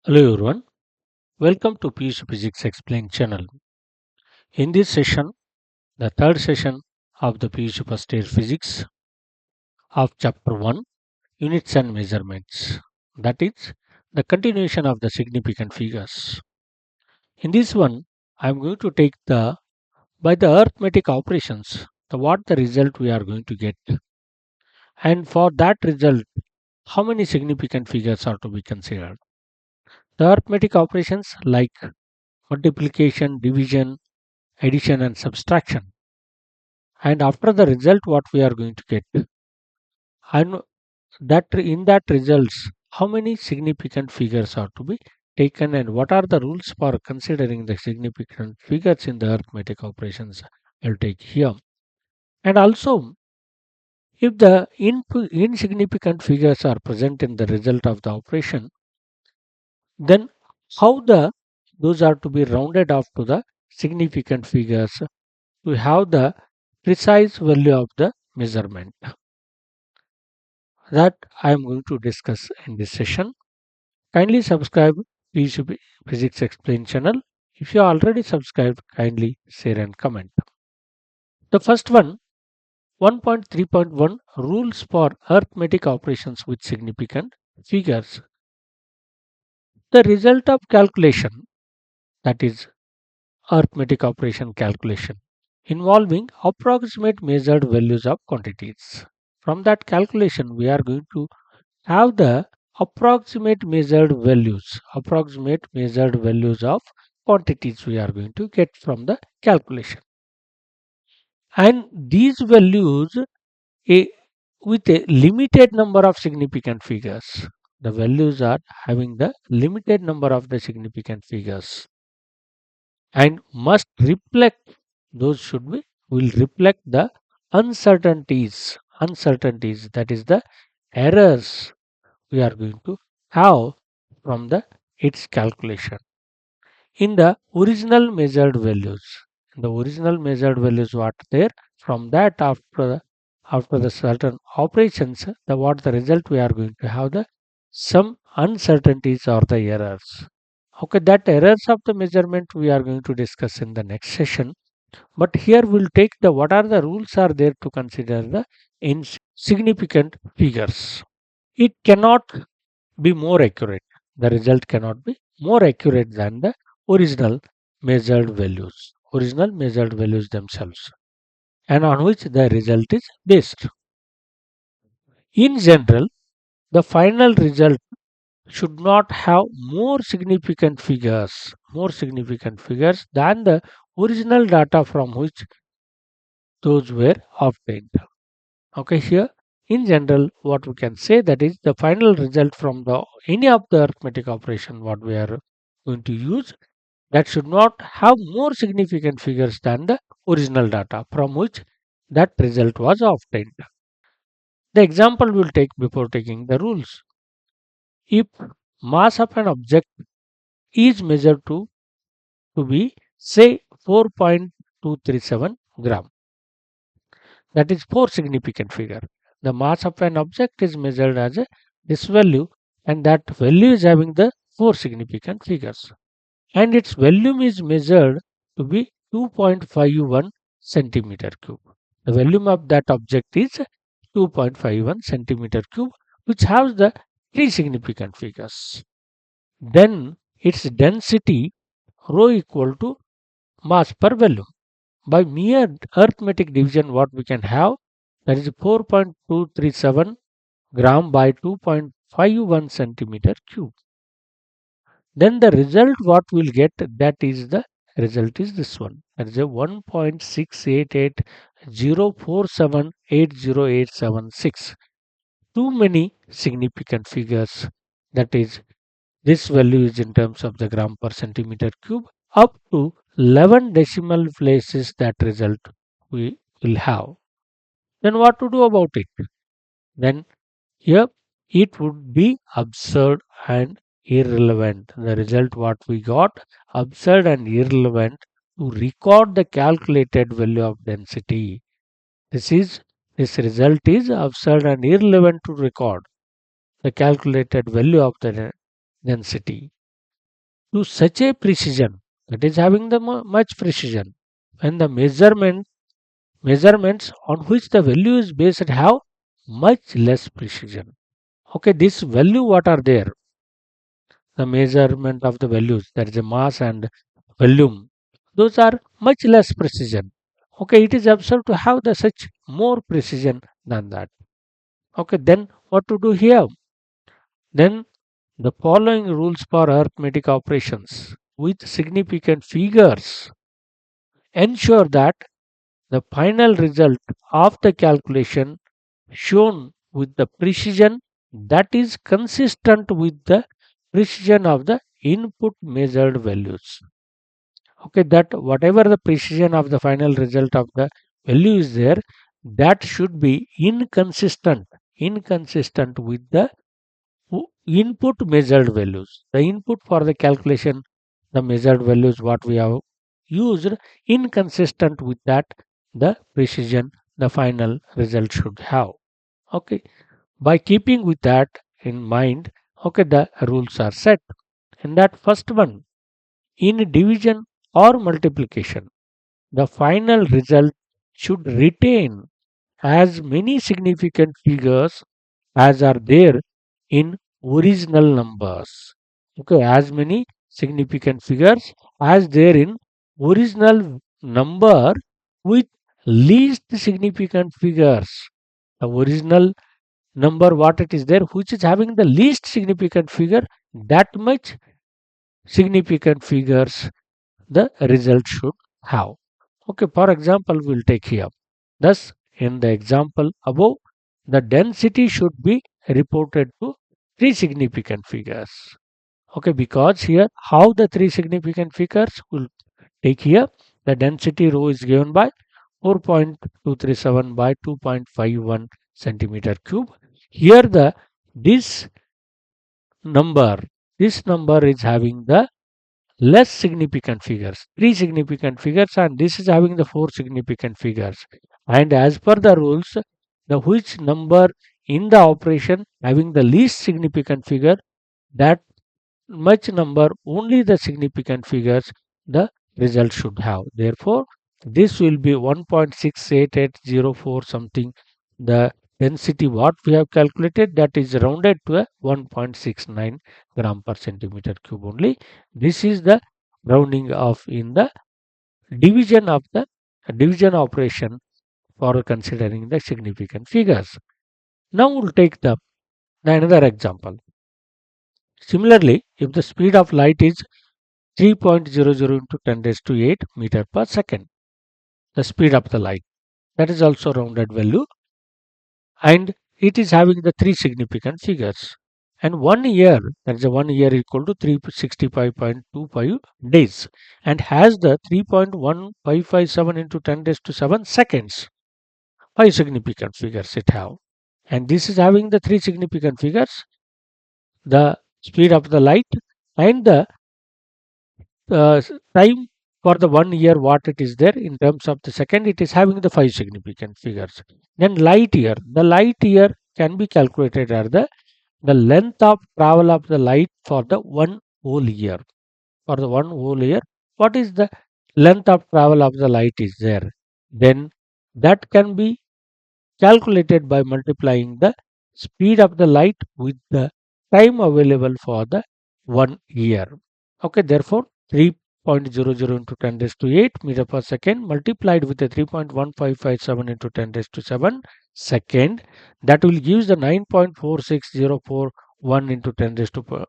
Hello everyone, welcome to PUC Physics Explained channel. In this session, the third session of the PUC First Year Physics of Chapter 1, Units and Measurements, that is, the continuation of the significant figures. In this one, I am going to take by the arithmetic operations, what the result we are going to get, and for that result, how many significant figures are to be considered. The arithmetic operations like multiplication, division, addition and subtraction, and after the result what we are going to get, and that in that results how many significant figures are to be taken and what are the rules for considering the significant figures in the arithmetic operations. I'll take here. And also, if the insignificant figures are present in the result of the operation, then how those are to be rounded off to the significant figures to have the precise value of the measurement. That I am going to discuss in this session. Kindly subscribe PUC Physics Explained channel. If you are already subscribed, kindly share and comment. The first one, 1.3.1 rules for arithmetic operations with significant figures. The result of calculation, that is arithmetic operation calculation, involving approximate measured values of quantities. From that calculation, we are going to have the approximate measured values of quantities we are going to get from the calculation, and these values a, with a limited number of significant figures. The values are having the limited number of the significant figures and must reflect, those should be will reflect the uncertainties, that is the errors we are going to have from its calculation in the original measured values. The original measured values what there, from that after the certain operations, the what the result we are going to have the some uncertainties or the errors. Okay, that errors of the measurement we are going to discuss in the next session. But here we'll take the what are the rules are there to consider the insignificant figures. It cannot be more accurate. The result cannot be more accurate than the original measured values themselves, and on which the result is based. In general, the final result should not have more significant figures than the original data from which those were obtained. Okay, here in general, what we can say, that is the final result from the any of the arithmetic operation what we are going to use, that should not have more significant figures than the original data from which that result was obtained. The example we'll take before taking the rules. If mass of an object is measured to be say 4.237 gram, that is 4 significant figure. The mass of an object is measured as this value, and that value is having the 4 significant figures, and its volume is measured to be 2.51 centimeter cube. The volume of that object is 2.51 centimeter cube, which has the 3 significant figures. Then its density rho equal to mass per volume. By mere arithmetic division, what we can have, that is 4.237 gram by 2.51 centimeter cube. Then the result what we'll get, that is the result is this one, that is a 1.68804780876. Too many significant figures, that is this value is in terms of the gram per centimeter cube, up to 11 decimal places that result we will have. Then what to do about it? Then here it would be absurd and irrelevant. The result what we got, absurd and irrelevant to record the calculated value of density. This result is absurd and irrelevant to record the calculated value of the density. to such a precision, that is having the much precision, when the measurements on which the value is based have much less precision. Okay, this value what are there? The measurement of the values, that is a mass and volume, those are much less precision. Okay, it is observed to have the such more precision than that. Okay, then what to do here? Then the following rules for arithmetic operations with significant figures ensure that the final result of the calculation shown with the precision that is consistent with the precision of the input measured values. Okay, that whatever the precision of the final result of the value is there, that should be inconsistent with the input measured values. The input for the calculation, the measured values what we have used, inconsistent with that, the precision the final result should have. Okay, by keeping with that in mind, okay, the rules are set. In that first one, in division or multiplication, the final result should retain as many significant figures as are there in original numbers. Okay, as many significant figures as there in original number with least significant figures. The original number what it is there, which is having the least significant figure, that much significant figures the result should have. Okay, for example, we'll take here. Thus, in the example above, the density should be reported to three significant figures. Okay, because here how the three significant figures will take here, the density rho is given by 4.237 by 2.51 centimeter cube. Here the this number this number is having the less significant figures, three significant figures, and this is having the four significant figures. And as per the rules, the which number in the operation having the least significant figure, that much number only the significant figures the result should have. Therefore, this will be 1.68804 something. The density what we have calculated, that is rounded to a 1.69 gram per centimeter cube only. This is the rounding of in the division of the division operation for considering the significant figures. Now we'll take the another example. Similarly, if the speed of light is 3.00 into 10 raised to 8 meter per second, the speed of the light, that is also rounded value, and it is having the three significant figures. And 1 year, that is a 1 year equal to 365.25 days, and has the 3.1557 into 10 raised to 7 seconds. Five significant figures it have, and this is having the three significant figures, the speed of the light and the uh, time for the 1 year what it is there in terms of the second, it is having the five significant figures. Then light year, the light year can be calculated as the length of travel of the light for the one whole year. For the one whole year, what is the length of travel of the light is there, then that can be calculated by multiplying the speed of the light with the time available for the 1 year. Okay, therefore 3.00 into 10 raised to 8 meter per second multiplied with the 3.1557 into 10 raised to 7 second, that will give the 9.46041 into 10 raised to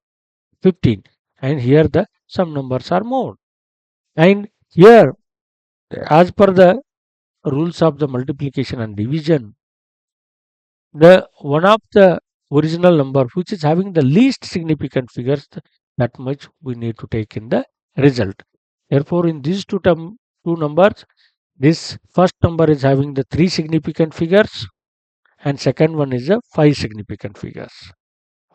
15, and here the some numbers are more. And here, as per the rules of the multiplication and division, the one of the original number which is having the least significant figures, that much we need to take in the result. Therefore, in these two numbers, this first number is having the three significant figures, and second one is a five significant figures.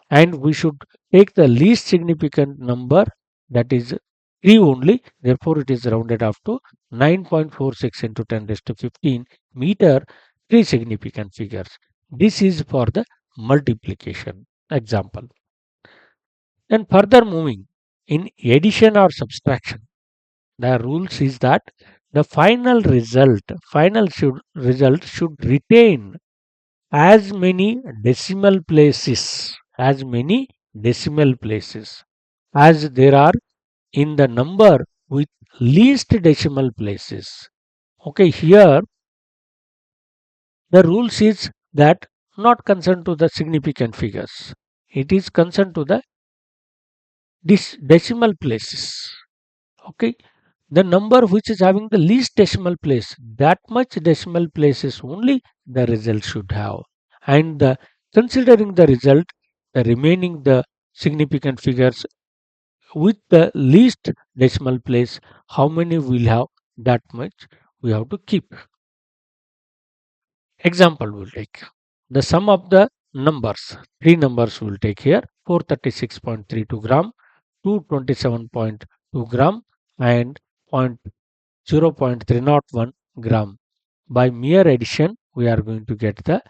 And we should take the least significant number, that is 3 only. Therefore, it is rounded off to 9.46 into 10 raised to 15 meter, three significant figures. This is for the multiplication example. Then further moving in addition or subtraction, the rules is that the final result should retain as many decimal places as there are in the number with least decimal places. Okay, here the rules is that not concerned to the significant figures. It is concerned to the decimal places. Okay, the number which is having the least decimal place, that much decimal places only the result should have. And considering the result, the remaining the significant figures with the least decimal place, how many will have, that much we have to keep. Example will take the sum of the numbers. Three numbers will take here: 436.32 gram, 227.2 gram, and 0.301 gram. By mere addition, we are going to get the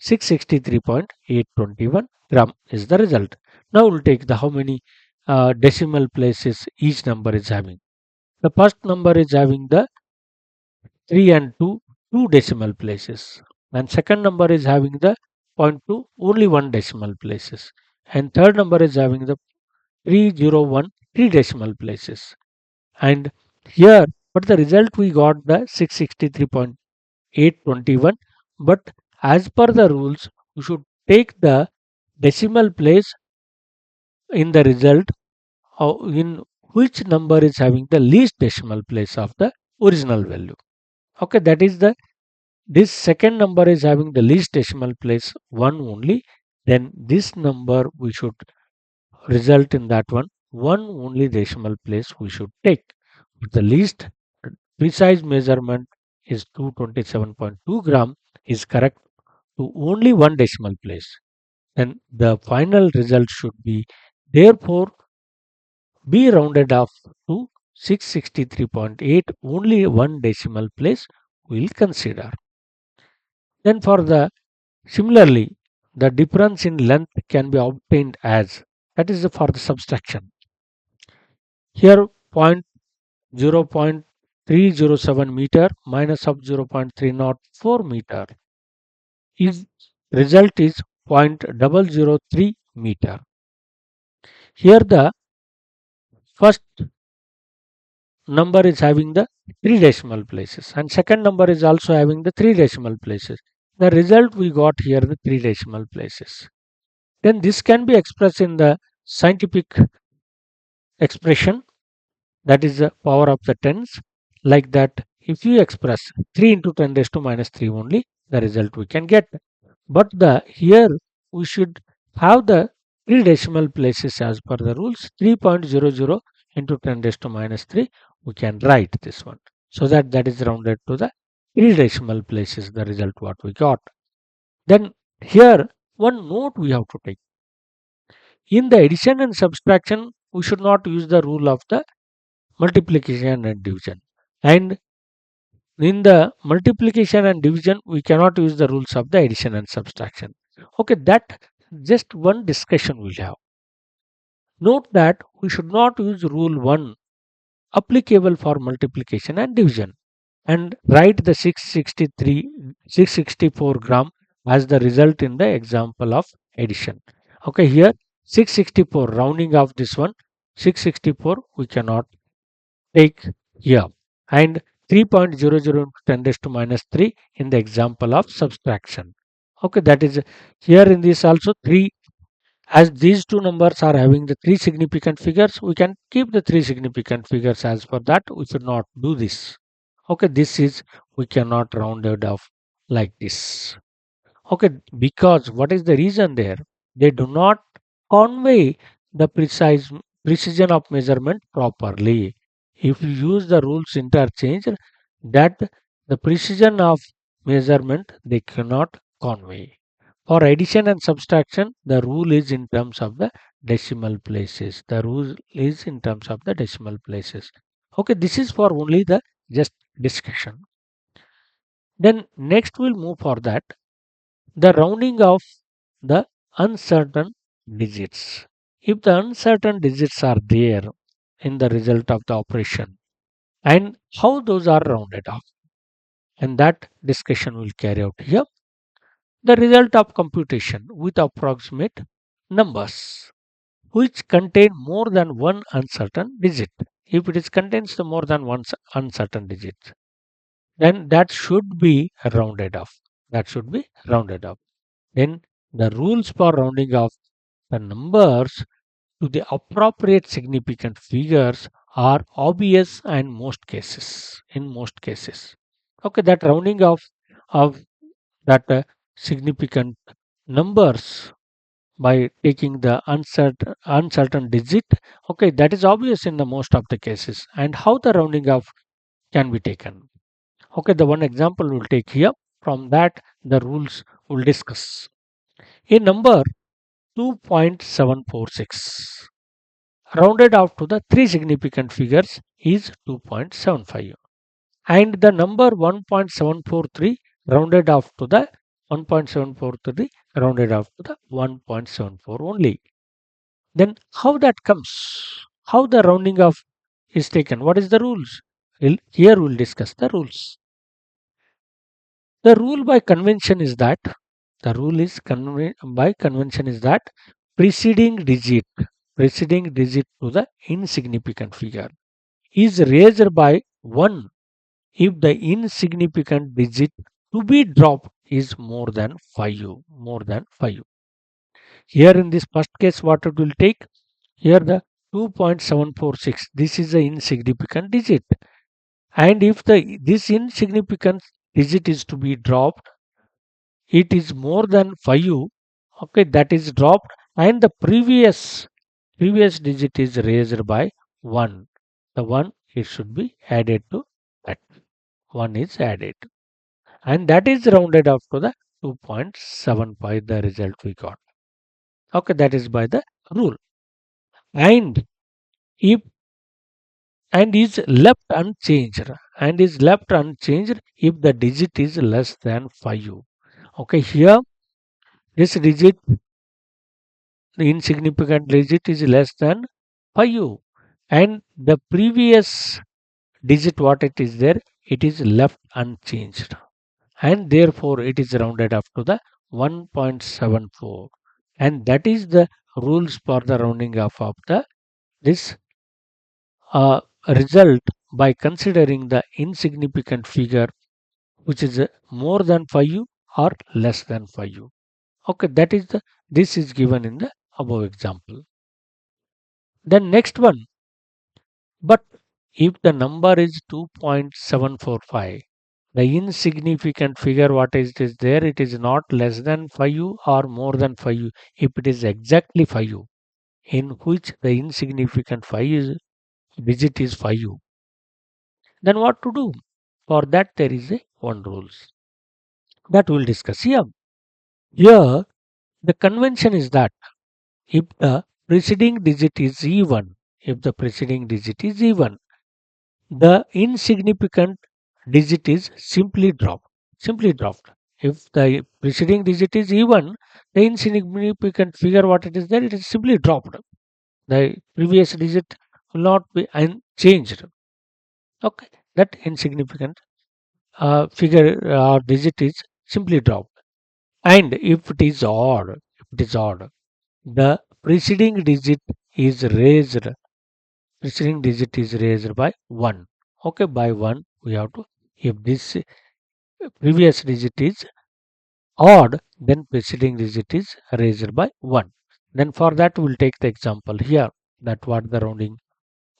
663.821 gram is the result. Now we'll take the how many decimal places each number is having. The first number is having the 3 and 2, two decimal places. And second number is having the point 0.2, only one decimal places. And third number is having the 301, three decimal places. And here, but the result we got the 663.821. But as per the rules, we should take the decimal place in the result in which number is having the least decimal place of the original value. Okay, that is the this second number is having the least decimal place 1 only, then this number we should result in that one only decimal place we should take. The least precise measurement is 227.2 gram is correct to only one decimal place. Then the final result should be therefore be rounded off to 663.8, only one decimal place we will consider. Then for the similarly, the difference in length can be obtained as, that is for the subtraction. Here point 0.307 meter minus of 0.304 meter is result is 0.003 meter. Here the first number is having the three decimal places and second number is also having the three decimal places. The result we got here the three decimal places. Then this can be expressed in the scientific expression, that is the power of the tens, like that if you express 3 into 10 raised to minus 3 only, the result we can get. But the here we should have the three decimal places as per the rules. 3.00 into 10 raised to minus 3, we can write this one, so that that is rounded to the three decimal places, the result what we got. Then here one note we have to take: in the addition and subtraction we should not use the rule of the multiplication and division, and in the multiplication and division we cannot use the rules of the addition and subtraction. Okay, that just one discussion we'll have. Note that we should not use rule 1 applicable for multiplication and division and write the 664 gram as the result in the example of addition. Okay, here 664 rounding off this one, 664 we cannot take here, and 3.00 into 10 raised to minus 3 in the example of subtraction. Okay, that is here in this also 3, as these two numbers are having the three significant figures, we can keep the three significant figures. As for that, we should not do this. Okay, this is we cannot round it off like this. Okay, because what is the reason there? They do not convey the precision of measurement properly. If you use the rules interchange, that the precision of measurement they cannot convey. For addition and subtraction, the rule is in terms of the decimal places. The rule is in terms of the decimal places. Okay, this is for only the just discussion. Then next we'll move for that, the rounding of the uncertain digits. if the uncertain digits are there in the result of the operation and how those are rounded off. And that discussion will carry out here. The result of computation with approximate numbers which contain more than one uncertain digit. If it is contains the more than one uncertain digit, then that should be rounded off. That should be rounded off. Then the rules for rounding off the numbers to the appropriate significant figures are obvious and most cases in most cases. Okay, that rounding off of that significant numbers by taking the uncertain digit, okay, that is obvious in the most of the cases. And how the rounding off can be taken, okay, the one example we'll take here. From that the rules we'll discuss. A number 2.746 rounded off to the three significant figures is 2.75, and the number 1.743 rounded off to the 1.743 rounded off to the 1.74 only. Then how that comes? How the rounding off is taken? What is the rules? Here we'll discuss the rules. The rule by convention is that the rule is by convention is that preceding digit preceding digit to the insignificant figure is raised by 1 if the insignificant digit to be dropped is more than 5. Here in this first case, what it will take? Here the 2.746. This is the insignificant digit. And if this insignificant digit is to be dropped, it is more than 5. Okay, that is dropped, and the previous digit is raised by 1. The 1 it should be added to that. 1 is added. And that is rounded up to the 2.75, the result we got. Okay, that is by the rule. And if and is left unchanged if the digit is less than 5. Okay, here this digit, the insignificant digit is less than 5, and the previous digit what it is there, it is left unchanged, and therefore it is rounded up to the 1.74, and that is the rules for the rounding off of the this result by considering the insignificant figure which is more than 5 or less than 5. Okay, that is the this is given in the above example. Then next one, but if the number is 2.745, the insignificant figure what is there, it is not less than 5 or more than 5. If it is exactly 5, in which the insignificant 5 digit is 5, then what to do? For that there is a one rules that we'll discuss here. Here the convention is that if the preceding digit is even, the insignificant digit is simply dropped. Simply dropped. If the preceding digit is even, the insignificant figure what it is there, it is simply dropped. The previous digit will not be unchanged. Okay, that insignificant figure or digit is simply dropped. And if it is odd, the preceding digit is raised by 1. Okay, by 1 we have to, if this previous digit is odd, then preceding digit is raised by 1. Then for that we'll take the example here, that what the rounding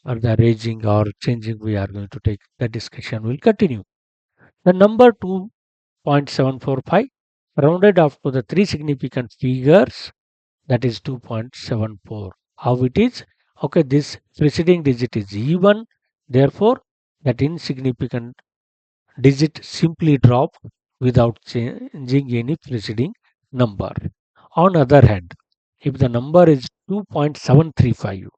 or the raising or changing we are going to take. The discussion will continue. The number 2.745 rounded off to the three significant figures, that is 2.74. How it is? Okay, this preceding digit is even, therefore that insignificant digit simply drop without changing any preceding number. On other hand, if the number is 2.735,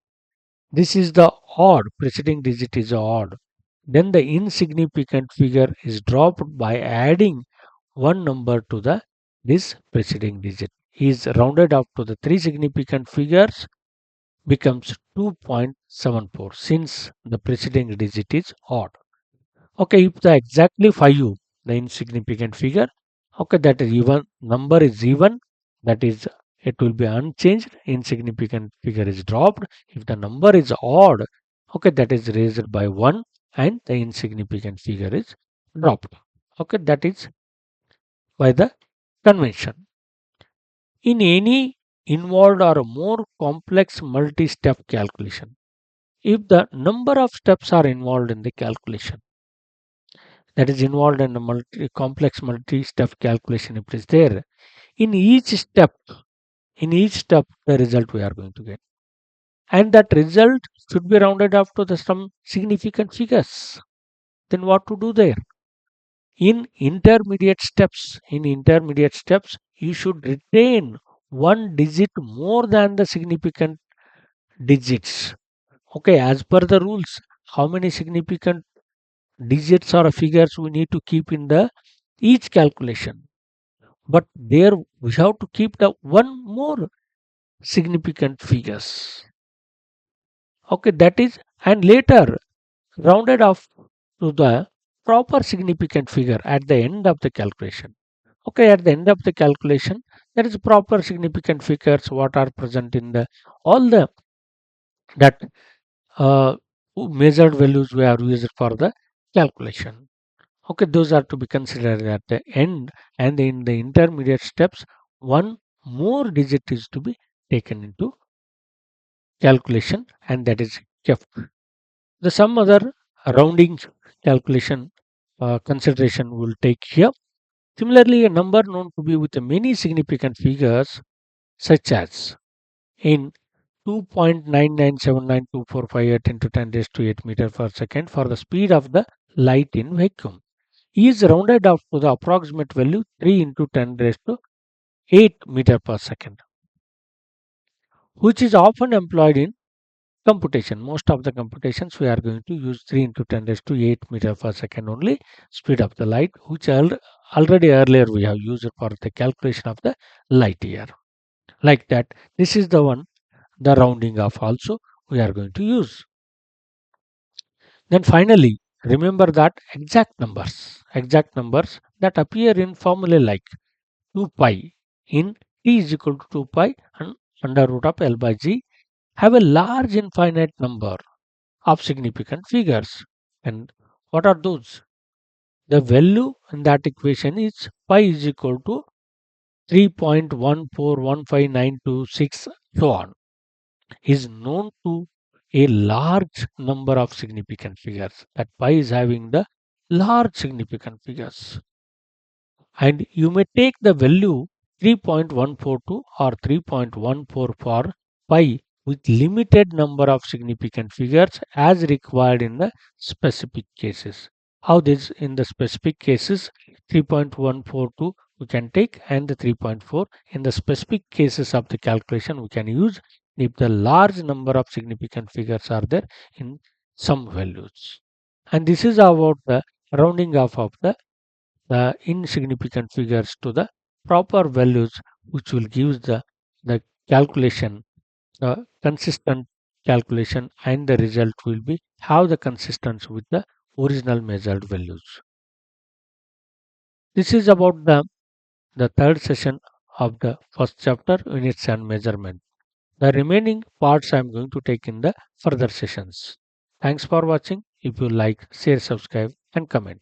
this is the odd, preceding digit is odd, then the insignificant figure is dropped by adding one number to the this preceding digit. Is rounded up to the three significant figures becomes 2.74 since the preceding digit is odd. Okay, if the exactly 5, the insignificant figure, okay, that is even, number is even, that is it will be unchanged, insignificant figure is dropped. If the number is odd, okay, that is raised by 1 and the insignificant figure is dropped. Okay, that is by the convention. In any involved or more complex multi-step calculation, if the number of steps are involved in the calculation, that is involved in a complex multi-step calculation, if it is there, in each step, the result we are going to get, and that result should be rounded up to the some significant figures. Then what to do there? In intermediate steps, you should retain one digit more than the significant digits. Okay, as per the rules, how many significant digits or figures we need to keep in the each calculation? But there we have to keep the one more significant figures. Okay, that is, and later rounded off to the proper significant figure at the end of the calculation. Okay, at the end of the calculation, there is proper significant figures what are present in the all the that uh, measured values we are used for the calculation. Okay, those are to be considered at the end, and in the intermediate steps, one more digit is to be taken into calculation, and that is kept. The some other rounding calculation consideration will take here. Similarly, a number known to be with many significant figures, such as in 2.9979245 into 10 raised to 8 meter per second for the speed of the light in vacuum, is rounded up to the approximate value 3 into 10 raised to 8 meter per second, which is often employed in computation. Most of the computations we are going to use 3 into 10 raised to 8 meter per second only speed of the light, which already earlier we have used for the calculation of the light year. Like that, this is the one, the rounding off also we are going to use. Then finally, remember that exact numbers that appear in formulae like 2 pi in t is equal to 2 pi and under root of L by G have a large infinite number of significant figures. And what are those? The value in that equation is pi is equal to 3.1415926 so on, is known to a large number of significant figures. That pi is having the large significant figures. And you may take the value 3.142 or 3.14 for pi with limited number of significant figures as required in the specific cases. How this in the specific cases 3.142 we can take, and the 3.4 in the specific cases of the calculation we can use if the large number of significant figures are there in some values. And this is about the rounding off of the insignificant figures to the proper values, which will give the calculation, the consistent calculation, and the result will be have the consistency with the original measured values. This is about the third session of the first chapter, units and measurement. The remaining parts I am going to take in the further sessions. Thanks for watching. If you like, share, subscribe, and comment.